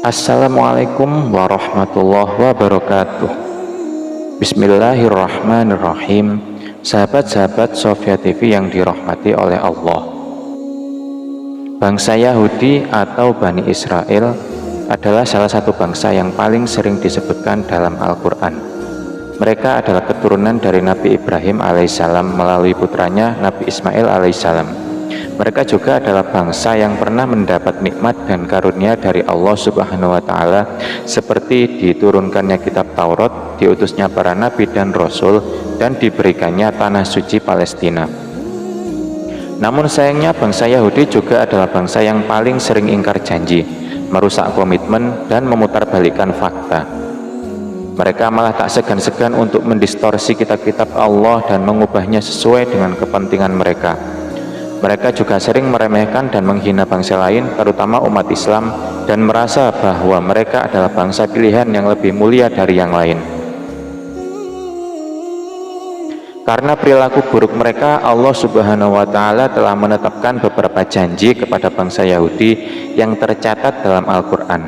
Assalamualaikum warahmatullahi wabarakatuh. Bismillahirrahmanirrahim. Sahabat-sahabat Sofia TV yang dirahmati oleh Allah. Bangsa Yahudi atau Bani Israel adalah salah satu bangsa yang paling sering disebutkan dalam Al-Quran. Mereka adalah keturunan dari Nabi Ibrahim alaihissalam melalui putranya Nabi Ismail alaihissalam. Mereka juga adalah bangsa yang pernah mendapat nikmat dan karunia dari Allah Subhanahu wa Ta'ala, seperti diturunkannya kitab Taurat, diutusnya para nabi dan rasul, dan diberikannya tanah suci Palestina. Namun sayangnya bangsa Yahudi juga adalah bangsa yang paling sering ingkar janji, merusak komitmen, dan memutarbalikkan fakta. Mereka malah tak segan-segan untuk mendistorsi kitab-kitab Allah dan mengubahnya sesuai dengan kepentingan mereka. Mereka juga sering meremehkan dan menghina bangsa lain, terutama umat Islam, dan merasa bahwa mereka adalah bangsa pilihan yang lebih mulia dari yang lain. Karena perilaku buruk mereka, Allah Subhanahu wa Ta'ala telah menetapkan beberapa janji kepada bangsa Yahudi yang tercatat dalam Al-Quran.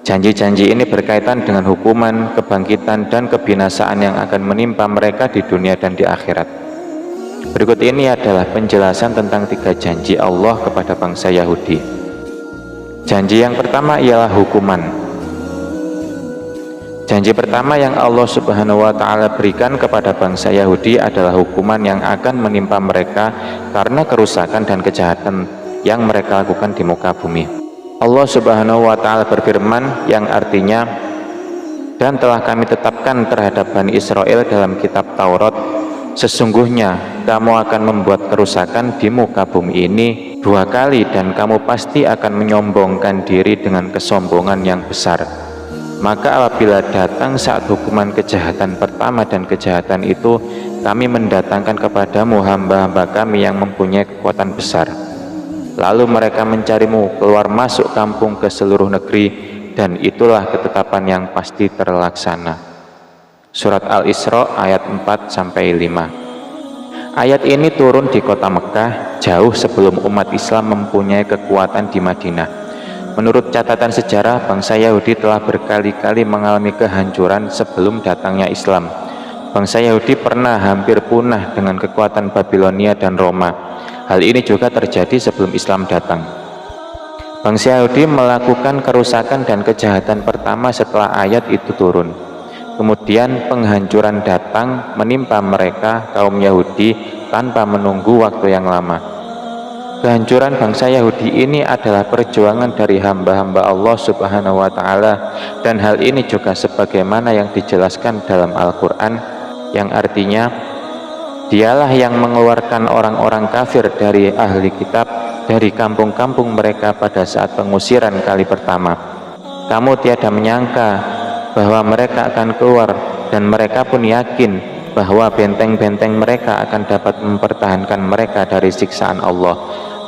Janji-janji ini berkaitan dengan hukuman, kebangkitan, dan kebinasaan yang akan menimpa mereka di dunia dan di akhirat. Berikut ini adalah penjelasan tentang 3 janji Allah kepada bangsa Yahudi. Janji yang pertama ialah hukuman. Janji pertama yang Allah Subhanahu wa Ta'ala berikan kepada bangsa Yahudi adalah hukuman yang akan menimpa mereka karena kerusakan dan kejahatan yang mereka lakukan di muka bumi. Allah Subhanahu wa Ta'ala berfirman yang artinya, dan telah kami tetapkan terhadap Bani Israel dalam kitab Taurat, sesungguhnya kamu akan membuat kerusakan di muka bumi ini 2 kali, dan kamu pasti akan menyombongkan diri dengan kesombongan yang besar. Maka apabila datang saat hukuman kejahatan pertama dan kejahatan itu, kami mendatangkan kepadamu hamba-hamba kami yang mempunyai kekuatan besar. Lalu mereka mencarimu keluar masuk kampung ke seluruh negeri, dan itulah ketetapan yang pasti terlaksana. Surat Al-Isra ayat 4-5. Ayat ini turun di kota Mekah jauh sebelum umat Islam mempunyai kekuatan di Madinah. Menurut catatan sejarah, bangsa Yahudi telah berkali-kali mengalami kehancuran sebelum datangnya Islam. Bangsa Yahudi pernah hampir punah dengan kekuatan Babilonia dan Roma. Hal ini juga terjadi sebelum Islam datang. Bangsa Yahudi melakukan kerusakan dan kejahatan pertama setelah ayat itu turun. Kemudian penghancuran datang menimpa mereka, kaum Yahudi, tanpa menunggu waktu yang lama. Kehancuran bangsa Yahudi ini adalah perjuangan dari hamba-hamba Allah Subhanahu wa Ta'ala, dan hal ini juga sebagaimana yang dijelaskan dalam Al-Quran, yang artinya, dialah yang mengeluarkan orang-orang kafir dari ahli kitab dari kampung-kampung mereka pada saat pengusiran kali pertama. Kamu tiada menyangka bahwa mereka akan keluar, dan mereka pun yakin bahwa benteng-benteng mereka akan dapat mempertahankan mereka dari siksaan Allah.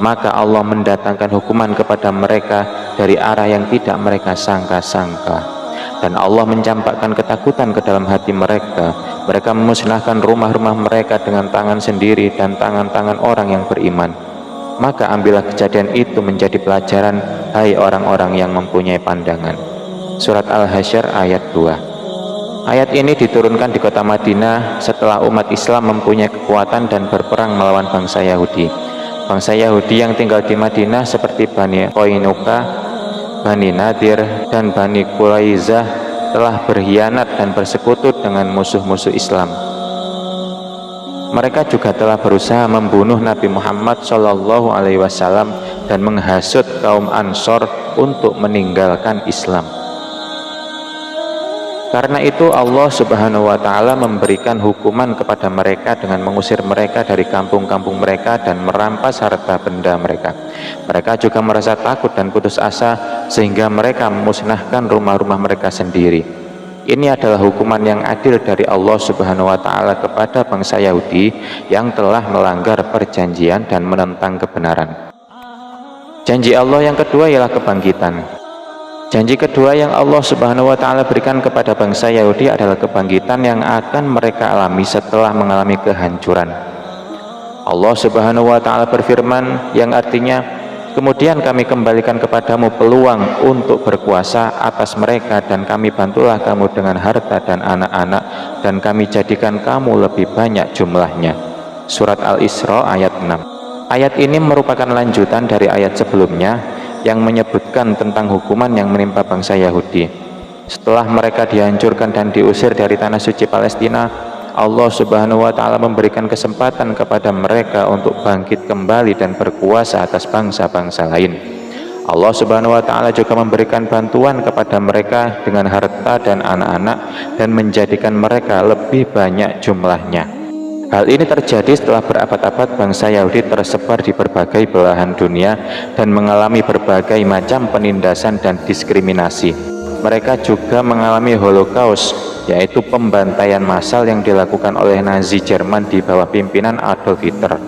Maka Allah mendatangkan hukuman kepada mereka dari arah yang tidak mereka sangka-sangka, dan Allah mencampakkan ketakutan ke dalam hati mereka. Mereka memusnahkan rumah-rumah mereka dengan tangan sendiri dan tangan-tangan orang yang beriman. Maka ambillah kejadian itu menjadi pelajaran, hai orang-orang yang mempunyai pandangan. Surat Al-Hasyr ayat 2. Ayat ini diturunkan di kota Madinah setelah umat Islam mempunyai kekuatan dan berperang melawan bangsa Yahudi. Bangsa Yahudi yang tinggal di Madinah seperti Bani Qainuqa, Bani Nadir, dan Bani Quraizah telah berkhianat dan bersekutu dengan musuh-musuh Islam. Mereka juga telah berusaha membunuh Nabi Muhammad SAW dan menghasut kaum Ansor untuk meninggalkan Islam. Karena itu Allah Subhanahu wa Ta'ala memberikan hukuman kepada mereka dengan mengusir mereka dari kampung-kampung mereka dan merampas harta benda mereka. Mereka juga merasa takut dan putus asa sehingga mereka memusnahkan rumah-rumah mereka sendiri. Ini adalah hukuman yang adil dari Allah Subhanahu wa Ta'ala kepada bangsa Yahudi yang telah melanggar perjanjian dan menentang kebenaran. Janji Allah yang kedua ialah kebangkitan. Janji kedua yang Allah Subhanahu wa Ta'ala berikan kepada bangsa Yahudi adalah kebangkitan yang akan mereka alami setelah mengalami kehancuran. Allah Subhanahu wa Ta'ala berfirman yang artinya, Kemudian kami kembalikan kepadamu peluang untuk berkuasa atas mereka, dan kami bantulah kamu dengan harta dan anak-anak, dan kami jadikan kamu lebih banyak jumlahnya. Surat Al-Isra ayat 6. Ayat ini merupakan lanjutan dari ayat sebelumnya yang menyebutkan tentang hukuman yang menimpa bangsa Yahudi. Setelah mereka dihancurkan dan diusir dari tanah suci Palestina, Allah Subhanahu wa Ta'ala memberikan kesempatan kepada mereka untuk bangkit kembali dan berkuasa atas bangsa-bangsa lain. Allah Subhanahu wa Ta'ala juga memberikan bantuan kepada mereka dengan harta dan anak-anak, dan menjadikan mereka lebih banyak jumlahnya. Hal ini terjadi setelah berabad-abad bangsa Yahudi tersebar di berbagai belahan dunia dan mengalami berbagai macam penindasan dan diskriminasi. Mereka juga mengalami Holocaust, yaitu pembantaian massal yang dilakukan oleh Nazi Jerman di bawah pimpinan Adolf Hitler.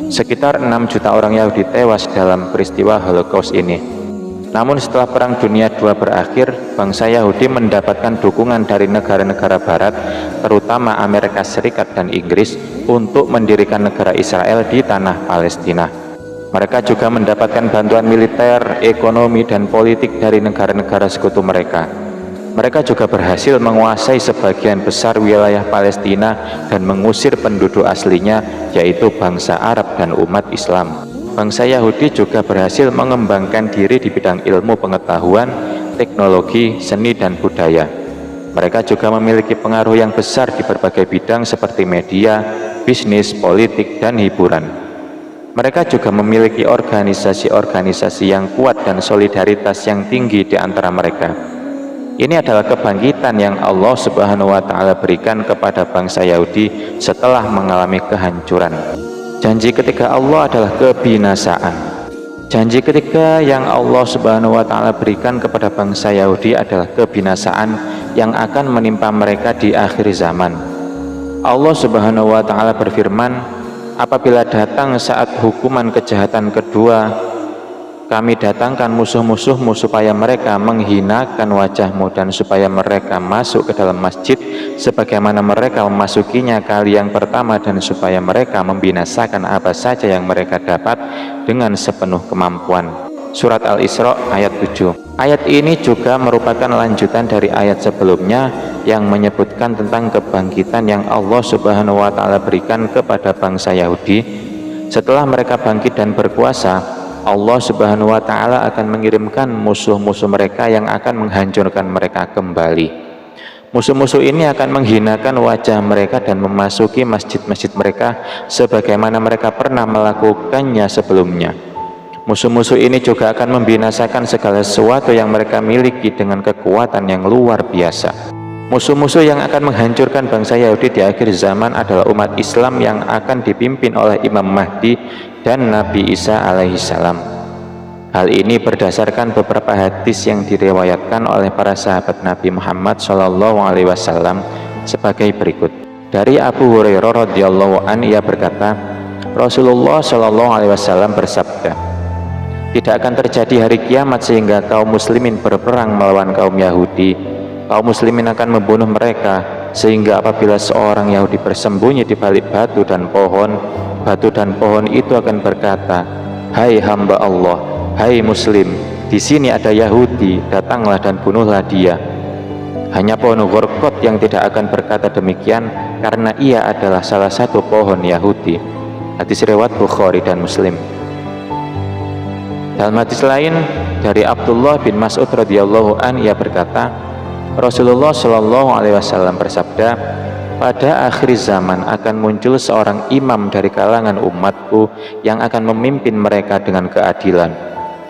Sekitar 6 juta orang Yahudi tewas dalam peristiwa Holocaust ini. Namun setelah Perang Dunia II berakhir, bangsa Yahudi mendapatkan dukungan dari negara-negara barat, terutama Amerika Serikat dan Inggris, untuk mendirikan negara Israel di tanah Palestina. Mereka juga mendapatkan bantuan militer, ekonomi, dan politik dari negara-negara sekutu mereka. Mereka juga berhasil menguasai sebagian besar wilayah Palestina dan mengusir penduduk aslinya, yaitu bangsa Arab dan umat Islam. Bangsa Yahudi juga berhasil mengembangkan diri di bidang ilmu pengetahuan, teknologi, seni, dan budaya. Mereka juga memiliki pengaruh yang besar di berbagai bidang seperti media, bisnis, politik, dan hiburan. Mereka juga memiliki organisasi-organisasi yang kuat dan solidaritas yang tinggi di antara mereka. Ini adalah kebangkitan yang Allah Subhanahu wa Ta'ala berikan kepada bangsa Yahudi setelah mengalami kehancuran. Janji ketiga Allah adalah kebinasaan. Janji ketiga yang Allah Subhanahu wa Ta'ala berikan kepada bangsa Yahudi adalah kebinasaan yang akan menimpa mereka di akhir zaman. Allah Subhanahu wa Ta'ala berfirman, apabila datang saat hukuman kejahatan kedua, kami datangkan musuh-musuhmu supaya mereka menghinakan wajahmu, dan supaya mereka masuk ke dalam masjid sebagaimana mereka memasukinya kali yang pertama, dan supaya mereka membinasakan apa saja yang mereka dapat dengan sepenuh kemampuan. Surat Al-Isra ayat 7. Ayat ini juga merupakan lanjutan dari ayat sebelumnya yang menyebutkan tentang kebangkitan yang Allah Subhanahu wa Ta'ala berikan kepada bangsa Yahudi. Setelah mereka bangkit dan berkuasa, Allah Subhanahu wa Ta'ala akan mengirimkan musuh-musuh mereka yang akan menghancurkan mereka kembali. Musuh-musuh ini akan menghinakan wajah mereka dan memasuki masjid-masjid mereka sebagaimana mereka pernah melakukannya sebelumnya. Musuh-musuh ini juga akan membinasakan segala sesuatu yang mereka miliki dengan kekuatan yang luar biasa. Musuh-musuh yang akan menghancurkan bangsa Yahudi di akhir zaman adalah umat Islam yang akan dipimpin oleh Imam Mahdi dan Nabi Isa alaihissalam. Hal ini berdasarkan beberapa hadis yang diriwayatkan oleh para sahabat Nabi Muhammad SAW sebagai berikut. Dari Abu Hurairah radhiyallahu anhu, ia berkata, Rasulullah SAW bersabda, tidak akan terjadi hari kiamat sehingga kaum muslimin berperang melawan kaum Yahudi. Kaum muslimin akan membunuh mereka, sehingga apabila seorang Yahudi bersembunyi di balik batu dan pohon itu akan berkata, hai hamba Allah, hai muslim, di sini ada Yahudi, datanglah dan bunuhlah dia. Hanya pohon Ghorqad yang tidak akan berkata demikian, karena ia adalah salah satu pohon Yahudi. Hadis riwayat Bukhari dan Muslim. Dalam hadis lain dari Abdullah bin Mas'ud radhiyallahu an, ia berkata, Rasulullah Shallallahu alaihi wasallam bersabda, pada akhir zaman akan muncul seorang imam dari kalangan umatku yang akan memimpin mereka dengan keadilan.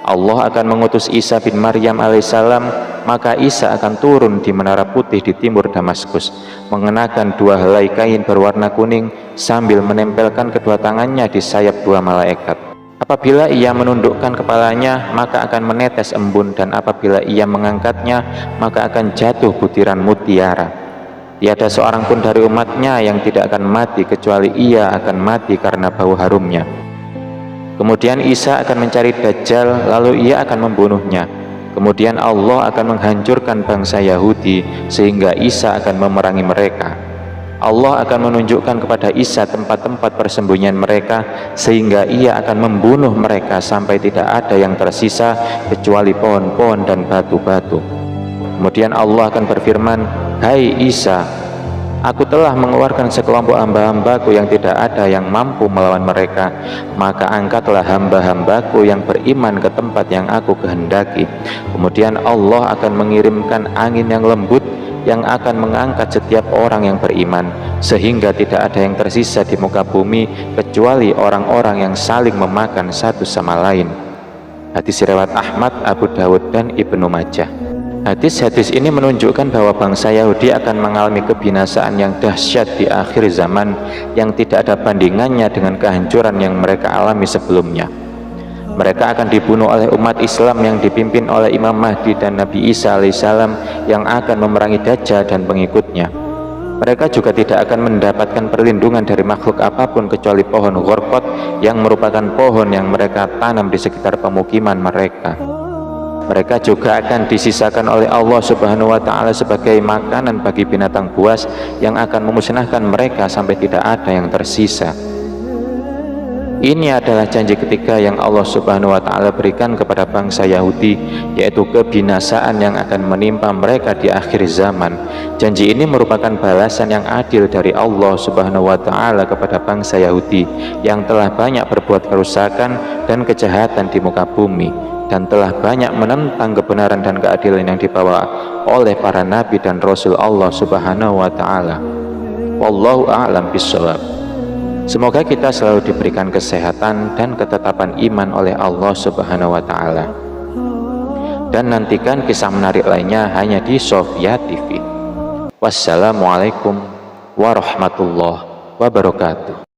Allah akan mengutus Isa bin Maryam alaihissalam, maka Isa akan turun di menara putih di timur Damaskus, mengenakan 2 helai kain berwarna kuning sambil menempelkan kedua tangannya di sayap 2 malaikat. Apabila ia menundukkan kepalanya, maka akan menetes embun, dan apabila ia mengangkatnya, maka akan jatuh butiran mutiara. Tiada seorang pun dari umatnya yang tidak akan mati, kecuali ia akan mati karena bau harumnya. Kemudian Isa akan mencari Dajjal, lalu ia akan membunuhnya. Kemudian Allah akan menghancurkan bangsa Yahudi, sehingga Isa akan memerangi mereka. Allah akan menunjukkan kepada Isa tempat-tempat persembunyian mereka, sehingga ia akan membunuh mereka sampai tidak ada yang tersisa kecuali pohon-pohon dan batu-batu. Kemudian Allah akan berfirman, "Hai Isa, Aku telah mengeluarkan sekelompok hamba-hambaku yang tidak ada yang mampu melawan mereka, maka angkatlah hamba-hambaku yang beriman ke tempat yang aku kehendaki. Kemudian Allah akan mengirimkan angin yang lembut yang akan mengangkat setiap orang yang beriman, sehingga tidak ada yang tersisa di muka bumi kecuali orang-orang yang saling memakan satu sama lain." Hadis riwayat Ahmad, Abu Dawud, dan Ibnu Majah. Hadis-hadis ini menunjukkan bahwa bangsa Yahudi akan mengalami kebinasaan yang dahsyat di akhir zaman yang tidak ada bandingannya dengan kehancuran yang mereka alami sebelumnya. Mereka akan dibunuh oleh umat Islam yang dipimpin oleh Imam Mahdi dan Nabi Isa alaihissalam yang akan memerangi Dajjal dan pengikutnya. Mereka juga tidak akan mendapatkan perlindungan dari makhluk apapun kecuali pohon Ghorqot yang merupakan pohon yang mereka tanam di sekitar pemukiman mereka. Mereka juga akan disisakan oleh Allah Subhanahu wa Ta'ala sebagai makanan bagi binatang buas yang akan memusnahkan mereka sampai tidak ada yang tersisa. Ini adalah janji ketiga yang Allah Subhanahu wa Ta'ala berikan kepada bangsa Yahudi, yaitu kebinasaan yang akan menimpa mereka di akhir zaman. Janji ini merupakan balasan yang adil dari Allah Subhanahu wa Ta'ala kepada bangsa Yahudi yang telah banyak berbuat kerusakan dan kejahatan di muka bumi, dan telah banyak menentang kebenaran dan keadilan yang dibawa oleh para nabi dan rasul Allah Subhanahu wa Ta'ala. Wallahu a'lam bishawab. Semoga kita selalu diberikan kesehatan dan ketetapan iman oleh Allah Subhanahu wa Ta'ala. Dan nantikan kisah menarik lainnya hanya di Sofia TV. Wassalamualaikum warahmatullahi wabarakatuh.